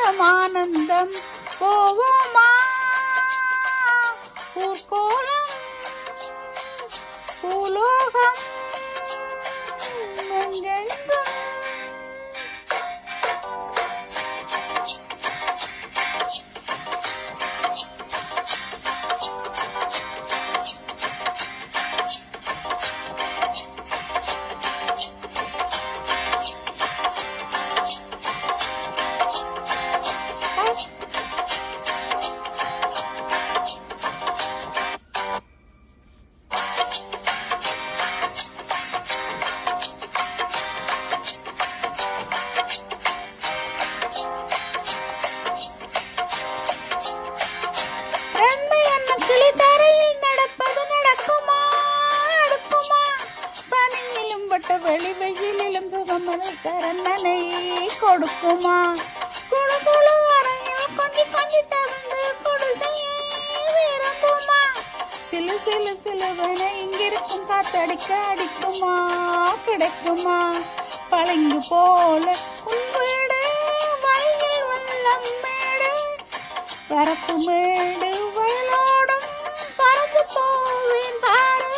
நேரம் ஆனந்தம் போவோமா ஊர்கோலம் பூலோகம் எங்கெங்கும் வெளி வெயிலும் சுகமனை கொடுக்குமா குழு குழு அறையில் கொஞ்சம் கொஞ்சம் தகுந்து கொடுத்தையே விரும்புமா சிலு சிலு சிலுவன இங்கிருக்கும் காத்தடிக்க அடிக்குமா கிடைக்குமா பழங்கு போல உன் வீடு வயலில் வெள்ளம் மேடு பரப்பு மேடு வயலோடும் பறந்து போவேன் பாரு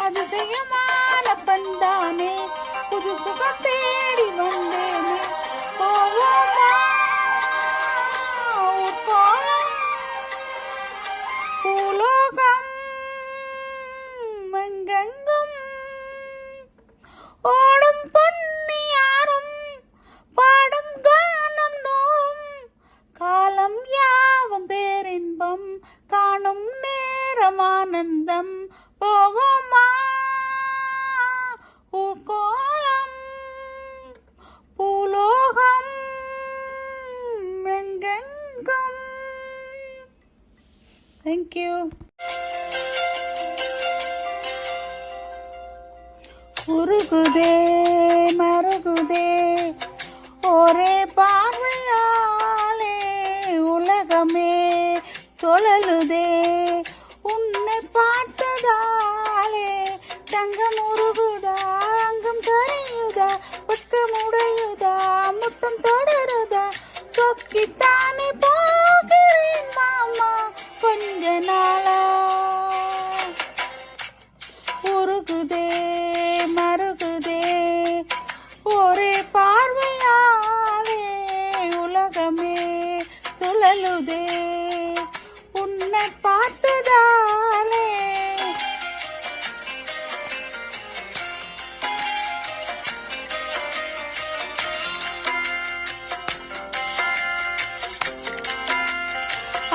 அதிசயமான பந்தானே புது சுகம் தேடி வந்தேனே போவோமா ஊர்கோலம் பூலோகம் எங்கெங்கும் ஓடும் பொன்னியாரும் பாடும் கானம் நூறும் காலம் யாவும் பேரின்பம் காணும் நேரம் ஆனந்தம் போவோமா ஊர்கோலம் பூலோகம் எங்கெங்கும். Thank you. உருகுதே மருகுதே ஒரே பார்வையாலே உலகமே தொழலுதே உன்னை பார்த்ததாலே தங்கம் உருகுதா அங்கம் கரையுதா பக்கம் உடையுதா முத்தம் தொடருதா சொக்கித்தானே போகிறேன் மாமா கொஞ்ச நாளா உருகுதே மருகுதே ஒரே பார்வையாலே உலகமே சுழலுதே உன்னை பார்த்ததாலே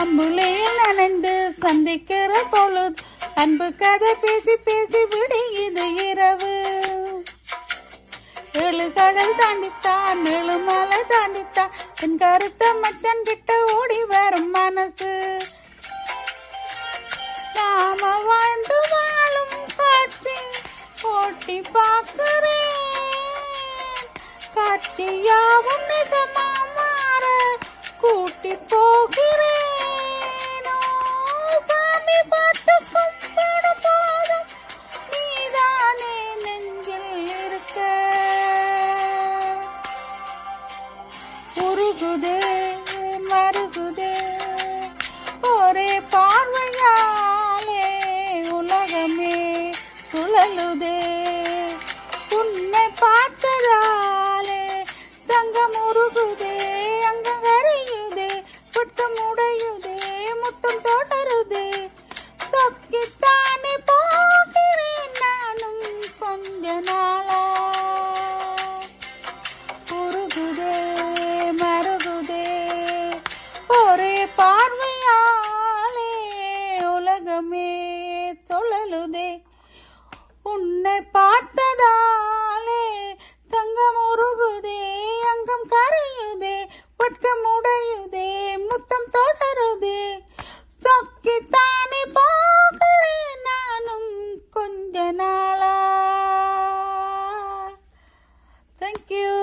அம்புலையில் நனைந்து சந்திக்கிற பொழுது அன்பு கதை பேசி பேசி விடியுது இரவு ஏழு கடல் தாண்டித்தான் ஏழு மலை தாண்டித்தான் என் கருத்த மச்சன் கிட்ட ஓடி வரும் மனசு நாம வாழ்ந்து வாழும் காட்சி ஓட்டி பார்க்கிறேன் காட்சியாவும் நிஜமா மாற கூட்டி போகிறேன் சாமி பார்த்து கும்பிட போதும் நீதானே நெஞ்சில் இருக்க உருகுதே மருகுதே ஒரே பார்வையாலே உலகமே சுழலுதே உன்னை பார்த்ததாலே தங்கம் உருகுதே அங்கம் கரையுதே புத்தம் உடையுதே முத்தம் தொடருதே சொக்கித்தானே போகிறேன் நானும் கொஞ்ச நாளா உருகுதே மருகுதே ஒரே பார்வையாலே உலகமே சுழலுதே உன்னை பார்த்ததாலே தங்கம் உருகுதே அங்கம் கரையுதே பட்கம் உடையுதே முத்தம் தொடருதே சொக்கித்தானே போகிறேன் நானும் கொஞ்ச நாளா. Thank you.